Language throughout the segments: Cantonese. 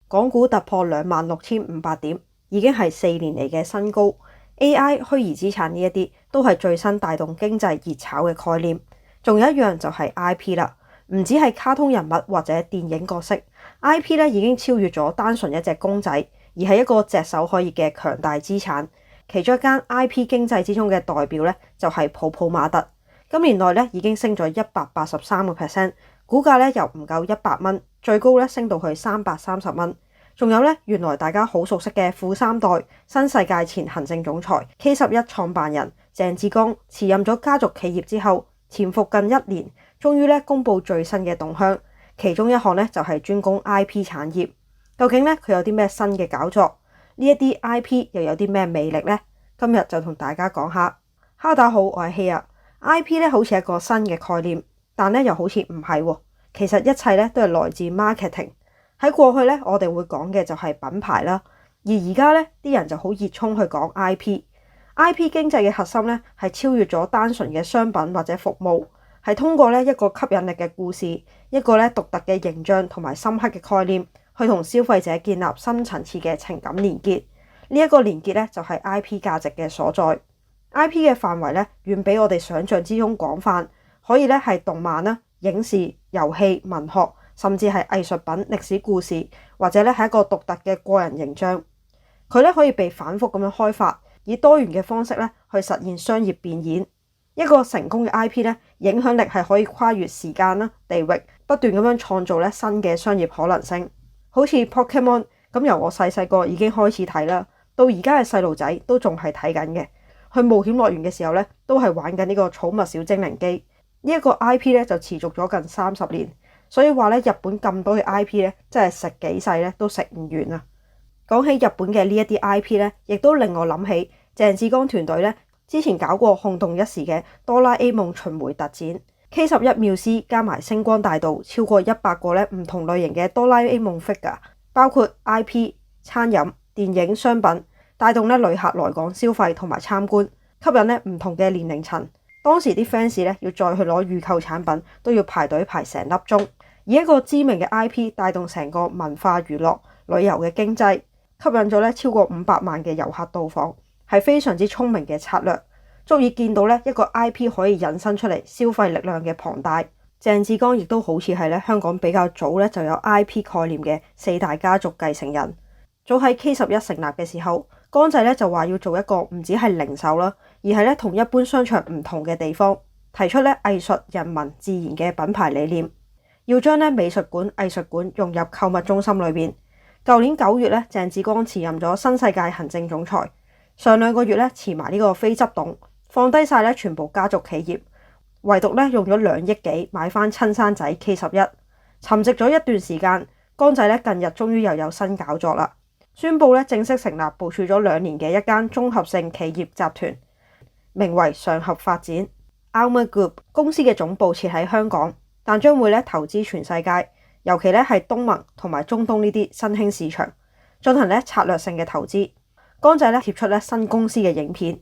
港股突破26,500點，已經係4年嚟嘅新高。AI 虛擬資產呢一啲都係最新帶動經濟熱炒嘅概念。仲有一樣就係 IP 啦，唔止係卡通人物或者電影角色，IP 咧已經超越咗單純一隻公仔，而係一個炙手可熱嘅強大資產。其中一間 IP 經濟之中嘅代表咧就係泡泡瑪特，今年內咧已經升咗183%，股價咧由唔夠100蚊，最高咧升到去330蚊。仲有咧，原來大家好熟悉嘅富三代、新世界前行政總裁 K11 創辦人鄭志剛辭任咗家族企業之後，潛伏近1年，終於咧公布最新嘅動向，其中一項咧就係專攻 IP 產業。究竟咧佢有啲咩新嘅搞作？呢一啲 IP 又有啲咩魅力呢？今日就同大家講下。Hello，大家好，我係希啊。IP 咧好似一個新嘅概念，但咧又好似唔係喎。其實一切咧都係來自 marketing。喺過去咧，我哋會講嘅就係品牌啦，而而家咧啲人就好熱衷去講 IP。IP 經濟嘅核心咧係超越咗單純嘅商品或者服務，係通過咧一個吸引力嘅故事，一個咧獨特嘅形象同埋深刻嘅概念，去同消費者建立深層次嘅情感連結。呢一個連結咧就係 IP 價值嘅所在。IP 嘅範圍咧遠比我哋想象之中廣泛，可以咧係動漫啦、影視、遊戲、文學，甚至係藝術品、歷史故事，或者咧係一個獨特嘅個人形象。佢咧可以被反覆咁樣開發，以多元嘅方式咧去實現商業變現。一個成功嘅 IP 咧，影響力係可以跨越時間啦、地域，不斷咁樣創造咧新嘅商業可能性。好似 Pokemon 咁，由我細個已經開始睇啦，到而家嘅細路仔都仲係睇緊嘅。去冒險樂園嘅時候咧，都係玩緊呢個寵物小精靈機。呢一個 IP 咧就持續咗近30年，所以話咧日本咁多嘅 IP 咧，真係食幾世咧都食唔完啊！講起日本嘅呢一啲 IP 咧，亦都令我諗起鄭志剛團隊咧之前搞過轟動一時嘅哆啦 A 夢巡迴特展 K11 妙思加埋星光大道超過100個咧唔同類型嘅哆啦 A 夢 figure， 包括 IP、餐飲、電影、商品，帶動咧旅客來港消費同埋參觀，吸引咧唔同嘅年齡層。當時啲 fans 咧要再去攞預購產品，都要排隊排成粒鐘。以一個知名嘅 IP 帶動成個文化娛樂旅遊嘅經濟，吸引咗咧超過500萬嘅遊客到訪，係非常之聰明嘅策略，足以見到咧一個 IP 可以引申出嚟消費力量嘅龐大。鄭志剛亦都好似係咧香港比較早咧就有 IP 概念嘅4大家族繼承人。早喺 K11 成立嘅時候，剛仔咧就話要做一個唔止係零售啦，而係咧同一般商場唔同嘅地方，提出咧藝術、人文、自然嘅品牌理念，要將咧美術館、藝術館融入購物中心裏邊。舊年9月咧，鄭志剛辭任咗新世界行政總裁，上2個月咧辭埋呢個非執董，放低晒咧全部家族企業，唯獨咧用咗2億幾買翻親生仔 K11。沉寂咗一段時間，剛仔咧近日終於又有新搞作啦。宣布咧正式成立部署咗2年嘅一間綜合性企業集團，名為上合發展 Alma Group。公司嘅總部設喺香港，但將會咧投資全世界，尤其咧係東盟同埋中東呢啲新興市場，進行咧策略性嘅投資。剛仔咧貼出咧新公司嘅影片。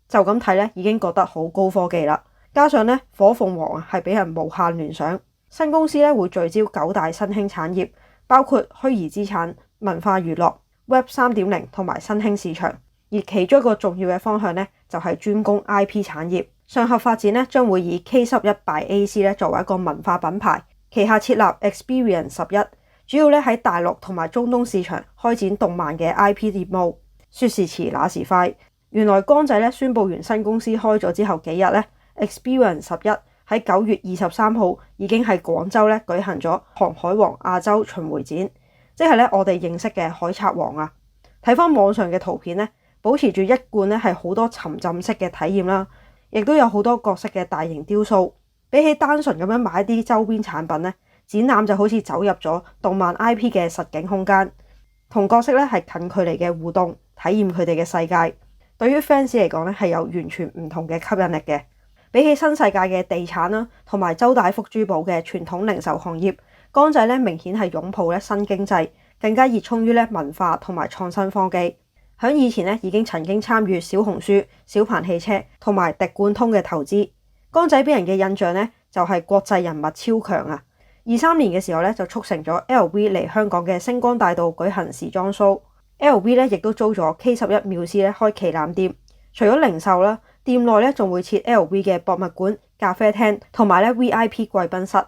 就咁睇咧，已經覺得好高科技啦。加上咧，火鳳凰係俾人無限聯想。新公司咧會聚焦9大新興產業，包括虛擬資產、文化娛樂、Web 3.0同埋新興市場。而其中一個重要嘅方向咧，就係專攻 IP 產業。上合發展咧將會以 K11 by AC 咧作為一個文化品牌，旗下設立 Experience 11，主要咧喺大陸同埋中東市場開展動漫嘅 IP 業務。說時遲那時快。原來剛仔咧宣布完新公司開咗之後幾日咧 ，Experience 11喺9月23號已經喺廣州咧舉行咗航海王亞洲巡迴展，即係咧我哋認識嘅海賊王啊！睇翻網上嘅圖片咧，保持住一貫咧係好多沉浸式嘅體驗啦，亦都有好多角色嘅大型雕塑。比起單純咁樣買一啲周邊產品咧，展覽就好似走入咗動漫 IP 嘅實景空間，同角色咧係近距離嘅互動，體驗佢哋嘅世界。對於 fans 嚟講咧係有完全唔同嘅吸引力嘅。比起新世界嘅地產啦，同埋周大福珠寶嘅傳統零售行業，江仔咧明顯係擁抱咧新經濟，更加熱衷於咧文化同埋創新科技。響以前咧已經曾經參與小紅書、小鵬汽車同埋滴灌通嘅投資。江仔俾人嘅印象咧就係國際人物超強啊！23年嘅時候咧就促成咗 LV 嚟香港嘅星光大道舉行時裝 show。LV 咧亦都租咗 K11 繆斯咧開旗艦店，除咗零售啦，店內咧仲會設 LV 嘅博物館、咖啡廳同埋咧 VIP 貴賓室，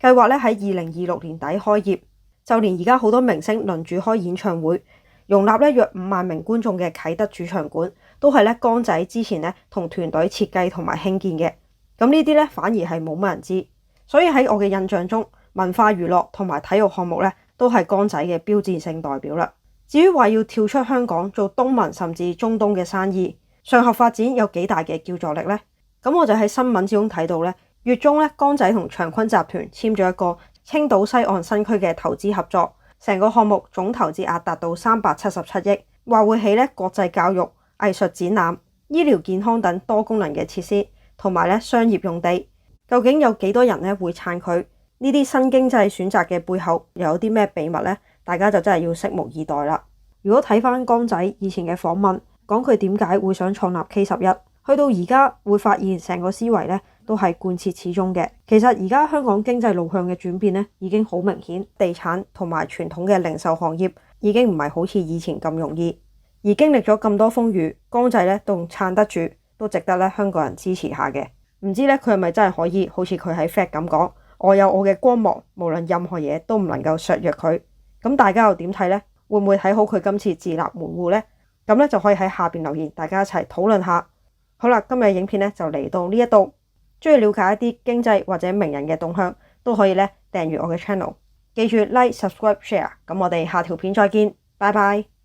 計劃咧喺2026年底開業。就連而家好多明星輪住開演唱會，容納咧約5萬名觀眾嘅啟德主場館，都係咧江仔之前咧同團隊設計同埋興建嘅。咁呢啲咧反而係冇乜人知，所以喺我嘅印象中，文化娛樂同埋體育項目咧都係江仔嘅標誌性代表啦。至於話要跳出香港做東盟甚至中東嘅生意，上合發展有幾大嘅叫座力呢？咁我就喺新聞之中睇到咧，月中咧江仔同長坤集團簽咗一個青島西岸新區嘅投資合作，成個項目總投資額達到377億，話會起咧國際教育、藝術展覽、醫療健康等多功能嘅設施，同埋咧商業用地。究竟有幾多人咧會撐佢？呢啲新經濟選擇嘅背後又有啲咩秘密呢？大家就真係要拭目以待啦。如果睇翻江仔以前嘅訪問，講佢點解會想創立 K11，去到而家會發現成個思維咧都係貫徹始終嘅。其實而家香港經濟路向嘅轉變咧已經好明顯，地產同埋傳統嘅零售行業已經唔係好似以前咁容易。而經歷咗咁多風雨，江仔咧都撐得住，都值得咧香港人支持下嘅。唔知咧佢係咪真係可以好似佢喺 Fact 咁講，我有我嘅光芒，無論任何嘢都唔能夠削弱佢。咁大家又點睇呢？會唔會睇好佢今次自立門戶呢？咁咧就可以喺下邊留言，大家一齊討論下。好啦，今日影片咧就嚟到呢一度。中意了解一啲經濟或者名人嘅動向，都可以咧訂閱我嘅 channel。記住 like、subscribe、share。咁我哋下條片再見，拜拜。